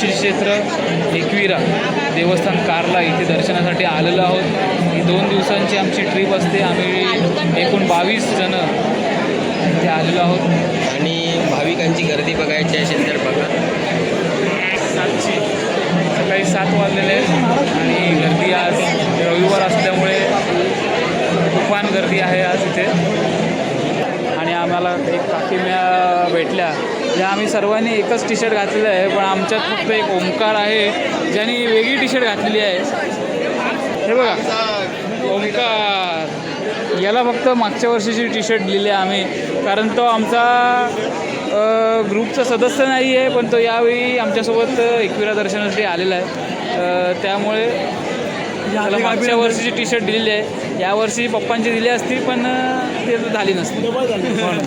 श्री क्षेत्र एकविरा देवस्थान कारला इथे दर्शनासाठी आलेलो आहोत। ही 2 दिवसांची आमची ट्रिप असते। आम्ही एकूण 22 जण इथे आलेलो आहोत आणि भाविकांची गर्दी बघायची असेल तर बघा। सकाळी 7 वाजलेले आहेत आणि गर्दी आज रविवार असल्यामुळे तुफान गर्दी आहे आज इथे। आणि आम्हाला एक काकीम्या भेटल्या ज्या आम्ही सर्वांनी एकच टी शर्ट घातलेलं आहे, पण आमच्यात फक्त एक ओंकार आहे ज्यांनी वेगळी टी शर्ट घातलेली आहे। हे बघा ओंकार, याला फक्त मागच्या वर्षीची टी शर्ट दिलेली आहे आम्ही, कारण तो आमचा ग्रुपचा सदस्य नाही आहे, पण तो यावेळी आमच्यासोबत एकविरा दर्शनासाठी आलेला आहे। त्यामुळे त्याला मागच्या वर्षीची टी शर्ट दिलेली आहे। यावर्षी पप्पांची दिली असती पण ते झाली नसती म्हणून।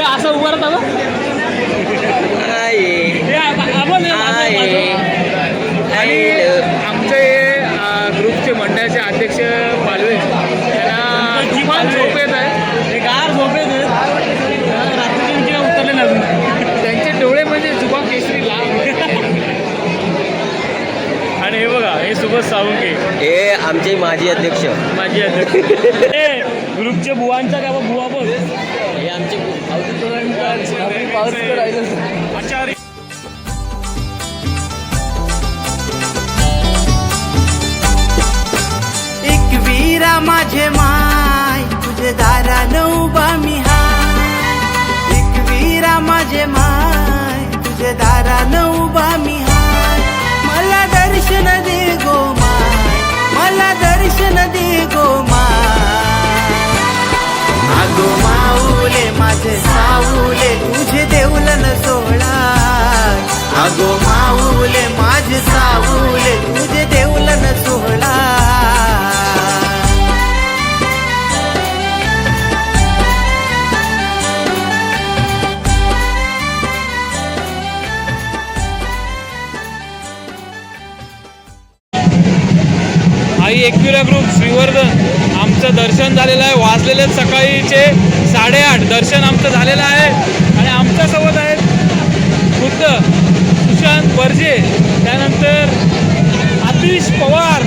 असं उभं राहतं आणि आमचे ग्रुपचे मंडळाचे अध्यक्ष पालवे त्यांना जिमान झोप येत आहे, गार झोप येत आहेत, रात्रीचे उतरले लागून त्यांचे डोळे म्हणजे जुबा केसरी लाल। आणि हे बघा हे सुभाष सावंके, हे आमचे माजी अध्यक्ष ग्रुपच्या बुवांचा काय बुवा बघ, हे आमचे आचार्य एकविरा माझे माय तुझे दारान उभा मी हाय। एकविरा माझे माय तुझे दारान उभा मी हाय। मला दर्शन दे गो माय, मला दर्शन दे गो माय। आगो माऊले माझे साऊले तुझे देवलन सोहळा। आगो माऊले माझे साऊले तुझे देवलन सोहळा। आई एकविरा ग्रुप श्रीवर्धन आमचं दर्शन झालेलं आहे। वाजलेले सकाळीचे 8:30 दर्शन आमचं झालेलं आहे। आणि आमच्यासोबत आहेत खुद्द सुशांत बर्जे, त्यानंतर आतिश पवार,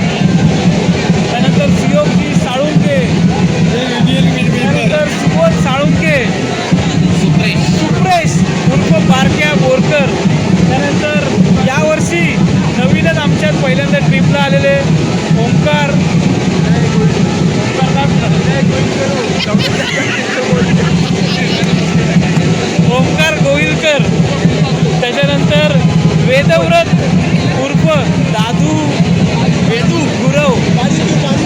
त्यानंतर सीओपी साळुंके, त्यानंतर सुबोध साळुंके, सुप्रेश उर्फ बारक्या बोरकर, त्यानंतर यावर्षी नवीनच आमच्यात पहिल्यांदा ट्रिपला आलेले ओंकार, ओंकार गोविलकर, त्याच्यानंतर वेदव्रत उर्फ वेदू गुरव,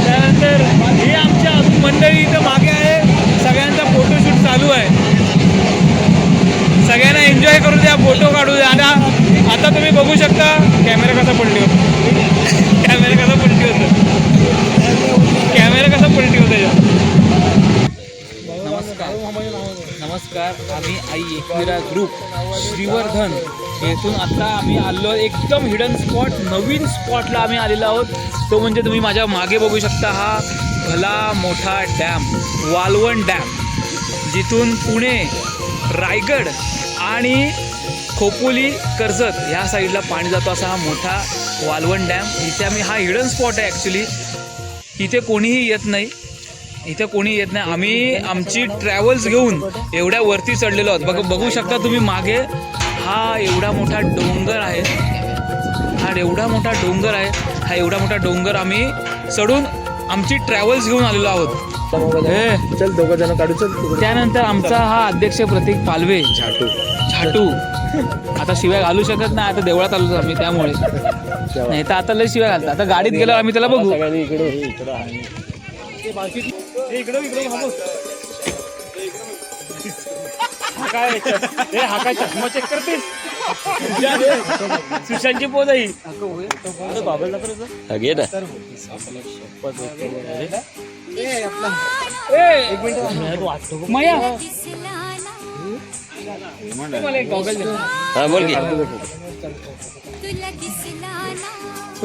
त्यानंतर ही आमच्या अजून मंडळी इथं मागे आहे। सगळ्यांचा फोटोशूट चालू आहे, सगळ्यांना एन्जॉय करू द्या, फोटो काढू द्या। आता तुम्ही बघू शकता कॅमेरा कसा पलटी होतो, कॅमेरा कसा पलटी होता। नमस्कार, आम्ही आई एकविरा ग्रुप श्रीवर्धन येथून आता आम्ही आलो एकदम हिडन स्पॉट, नवीन स्पॉटला आम्ही आलेलो आहोत। तो म्हणजे तुम्ही माझ्या मागे बघू शकता हा भला मोठा डॅम, वालवण डॅम, जिथून पुणे, रायगड आणि खोपोली, कर्जत ह्या साईडला पाणी जातो असा हा मोठा वालवण डॅम। इथे आम्ही, हा हिडन स्पॉट आहे ॲक्च्युली, इथे कोणीही येत नाही, इथे कोणी येत नाही। आम्ही आमची ट्रॅव्हल्स घेऊन एवढ्या वरती चढलेलो आहोत। बघू शकता तुम्ही मागे हा एवढा मोठा डोंगर आहे, हा एवढा मोठा डोंगर आहे, हा एवढा मोठा डोंगर आम्ही चढून आमची ट्रॅव्हल्स घेऊन आलेलो आहोत। चल दोघं जण काढू, चल। त्यानंतर आमचा हा अध्यक्ष प्रतीक पालवे, झाटू आता शिव्या घालू शकत नाही, आता देवळात आलो आम्ही त्यामुळे, नाही तर आता लय शिव्या घालतात। आता गाडीत गेल्यावर आम्ही त्याला बघू। हा काय चष्मा चेक करतेस? सुशांतची पोज आहे ही. घे ना माया मला एक गॉगल दे. हा बोल की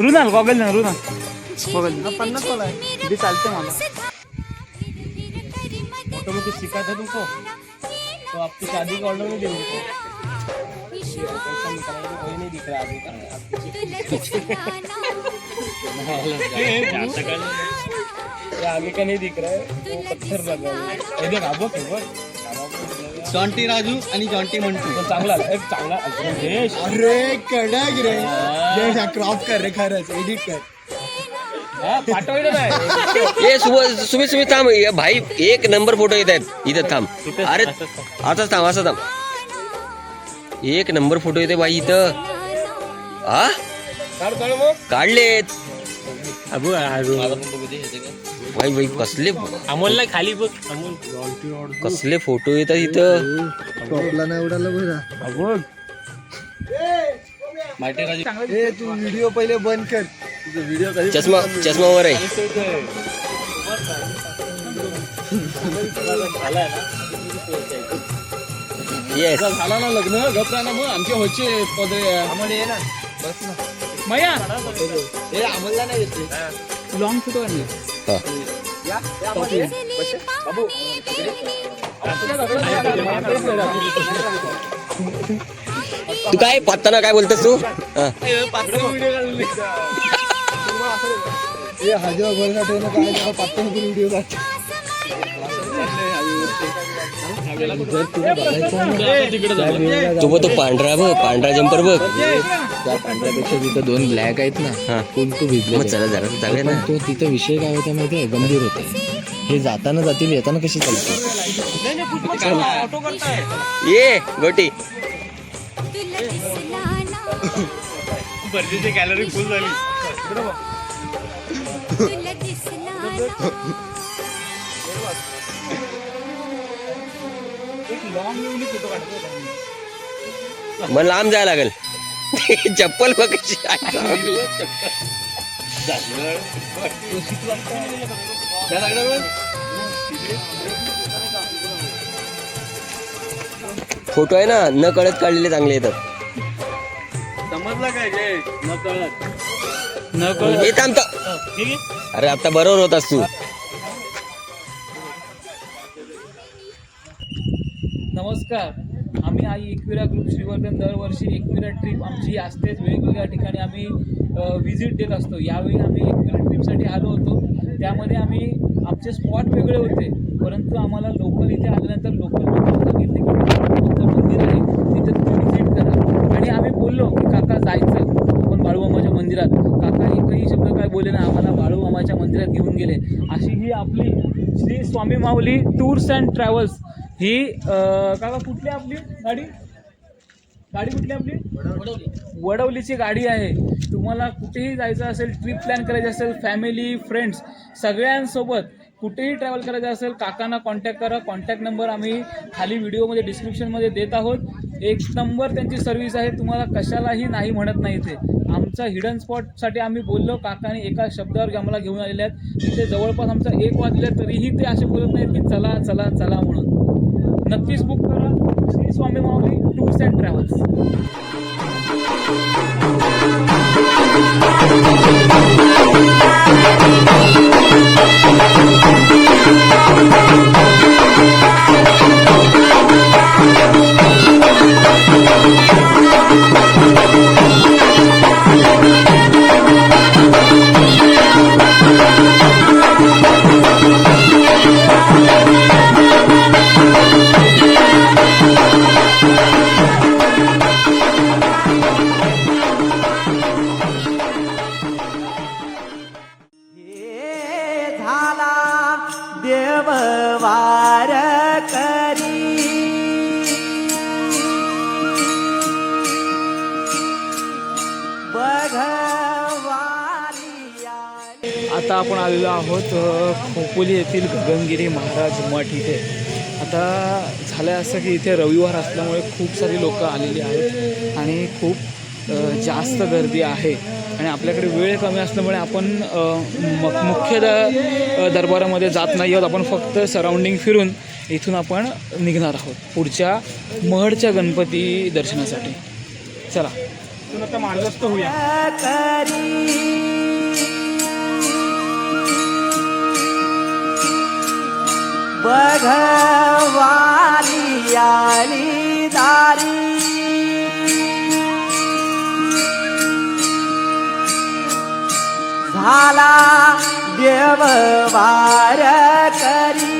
रुनाल गॉगल ना रुनाल गॉगल 50 वाला आहे किती चालते मला. ऑटोमेटिक सिखा था तुमको तो आपकी शादी का ऑर्डर नहीं देंगे पैसा निकालने को कोई नहीं दिख रहा अभी ये आगे का नहीं दिख रहा है वो पत्थर लगा हुआ है. ये देख आबो के बघ जॉन्टी राजू आणि जॉन्टी मंटू. तो चांगला एक चांगला देश अरे कडक रे क्रॉप कर रे खरंच एडिट कर. हा पाठवलं नाही ये सुमित सुमित थांब ये भाई एक नंबर फोटो येत आहेत इथं थांब. अरे असंच थांब असं थांब. एक नंबर फोटो येते बाई इथं. हा काढलेत भाई भाई कसले अमोलला खाली बघ अमोल कसले फोटो येतात इथं. टॉपला नाही उडाला बघा. ए तू व्हिडिओ पहिले बंद कर. चष्मा चष्मावर आहे. येस झाला ना लग्न गप्पा ना मग आमचे होचे पदरे माया ए अमोलला नाही येते. लॉंग फोटो काढले. तू काय पत्ताना काय बोलतोस तू. हा. ए हजार भरला ठेवणं काय जरा पात्र व्हिडिओ काढ. तू बघ तो पांढरा बघ पांढरा जम्पर बघ. त्या पांढऱ्यापेक्षा तिथं 2 ब्लॅक आहेत ना. हा. कोण तो मग भिजले चला जरा जाऊया ना. तो तिथं विषय काय होता माहिती आहे गंभीर होते. हे जाताना जातील येताना कशी चालते. ये गोटी गॅलरी फुल झाली. मग लांब जायला लागेल. चप्पल बघ कशी आहे. फोटो आहे ना न कळत काढलेले चांगले येतात. समजलं काय गे न कळत हे थांबतो. अरे आता बरोबर होतास तू. नमस्कार. आम्ही आई एकविरा ग्रुप श्रीवर्धन दरवर्षी एकविरा ट्रिप आमची असतेच. वेगवेगळ्या ठिकाणी आम्ही व्हिजिट देत असतो. यावेळी आम्ही एकविरा ट्रिपसाठी आलो होतो. त्यामध्ये आम्ही आमचे स्पॉट वेगळे होते, परंतु आम्हाला लोकल इथे आल्यानंतर लोकल लोकांना सांगितले की बाळूमामाचं मंदिर आहे तिथे तुम्ही व्हिजिट करा. आणि आम्ही बोललो की काका जायचं आपण बाळूमामाच्या मंदिरात. काका एकही शब्द काय बोले ना, आम्हाला बाळूमामाच्या मंदिरात घेऊन गेले. अशी ही आपली श्री स्वामी माऊली टूर्स अँड ट्रॅव्हल्स ही काका कुठली आपली गाडी कुठली आपली वडवलीची गाडी आहे. तुम्हाला कुठेही जायचं असेल, ट्रिप प्लॅन करायची असेल, फॅमिली फ्रेंड्स सगळ्यांसोबत कुठेही ट्रॅव्हल करायचं असेल, काकांना कॉन्टॅक्ट करा. कॉन्टॅक्ट नंबर आम्ही खाली व्हिडिओमध्ये डिस्क्रिप्शनमध्ये देत आहोत. एक नंबर त्यांची सर्व्हिस आहे. तुम्हाला कशालाही नाही म्हणत नाही. ते आमचा हिडन स्पॉटसाठी आम्ही बोललो. काकाने एका शब्दावर आम्हाला घेऊन आलेले आहेत. इथे जवळपास आमचा 1 वाजले तरीही ते असे बोलत नाहीत की चला चला चला म्हणून. नक्कीच बुक करा श्री स्वामी माऊली टूर्स अँड ट्रॅव्हल्स. झाला देववार करी आता आपण आलेलो आहोत खोपोली येथील गगनगिरी महाराज मठ इथे. आता झालं असं की इथे रविवार असल्यामुळे खूप सारी लोक आलेली आहेत आणि खूप जास्त गर्दी आहे आणि आपल्याकडे वेळ कमी असल्यामुळे आपण मुख्य दरबारामध्ये जात नाही आहोत. आपण फक्त सराउंडिंग फिरून इथून आपण निघणार आहोत पुढच्या महडच्या गणपती दर्शनासाठी. चला इथून आता मार्गस्थ होऊया. बघवाली आली दारी झाला देव वार करी